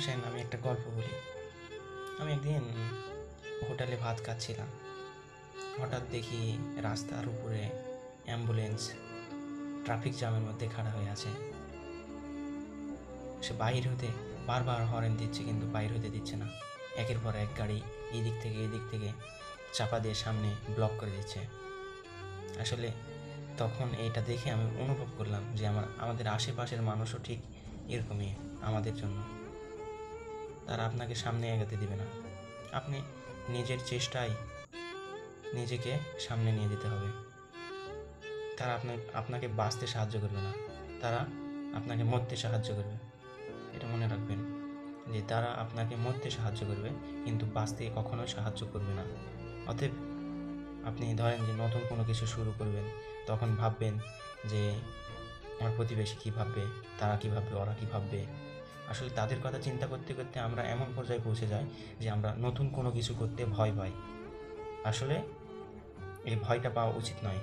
আসেন আমি একটা গল্প বলি। আমি একদিন হোটেলে ভাত খাচ্ছিলাম। হঠাৎ দেখি রাস্তার উপরে অ্যাম্বুলেন্স ট্রাফিক জ্যামের মধ্যে খাড়া হয়ে আছে। সে বাহির হতে বারবার হর্ন দিচ্ছে, কিন্তু বাহির হতে দিচ্ছে না। একের পর এক গাড়ি এদিক থেকে চাপা দিয়ে সামনে ব্লক করে দিচ্ছে। আসলে তখন এটা দেখে আমি অনুভব করলাম যে আমাদের আশেপাশের মানুষও ঠিক এরকমই আমাদের জন্য। তারা আপনাকে সামনে এগোতে দিবে না। আপনি নিজের চেষ্টায় নিজেকে সামনে নিয়ে যেতে হবে। তারা আপনাকে বাঁচতে সাহায্য করবে না, তারা আপনাকে মরতে সাহায্য করবে। এটা মনে রাখবেন যে তারা আপনাকে মরতে সাহায্য করবে, কিন্তু বাঁচতে কখনোই সাহায্য করবে না। অতএব আপনি ধরেন যে নতুন কোনো কিছু শুরু করবেন, তখন ভাববেন যে আমার প্রতিবেশী কী ভাববে, তারা কী ভাববে, ওরা কী ভাববে। আসলে তাদের কথা চিন্তা করতে করতে আমরা এমন পর্যায়ে পৌঁছে যাই যে আমরা নতুন কোনো কিছু করতে ভয় পাই। আসলে এই ভয়টা পাওয়া উচিত নয়।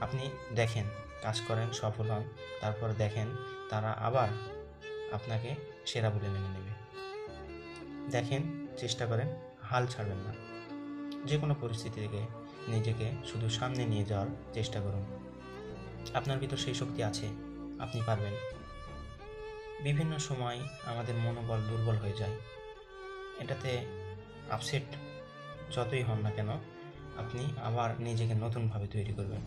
আপনি দেখেন, কাজ করেন, সফল হন, তারপর দেখেন তারা আবার আপনাকে সেরা বলে মেনে নেবে। দেখেন, চেষ্টা করেন, হাল ছাড়বেন না। যে কোনো পরিস্থিতি থেকে নিজেকে শুধু সামনে নিয়ে যাওয়ার চেষ্টা করুন। আপনার ভিতর সেই শক্তি আছে, আপনি পারবেন। বিভিন্ন সময় আমাদের মনোবল দুর্বল হয়ে যায়। এটাতে আপসেট যতই হন না কেন, আপনি আবার নিজেকে নতুনভাবে তৈরি করবেন।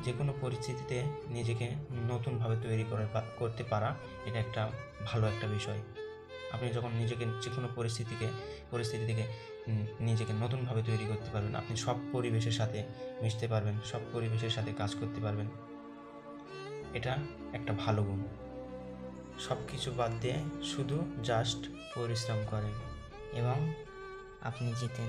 যে কোনো পরিস্থিতিতে নিজেকে নতুনভাবে তৈরি করতে পারা, এটা একটা ভালো একটা বিষয়। আপনি যখন নিজেকে যে কোনো পরিস্থিতি থেকে নিজেকে নতুনভাবে তৈরি করতে পারবেন, আপনি সব পরিবেশের সাথে মিশতে পারবেন, সব পরিবেশের সাথে কাজ করতে পারবেন। এটা একটা ভালো গুণ। সব কিছু বাদ দিয়ে শুধু জাস্ট পরিশ্রম করেন এবং আপনি জিতেন।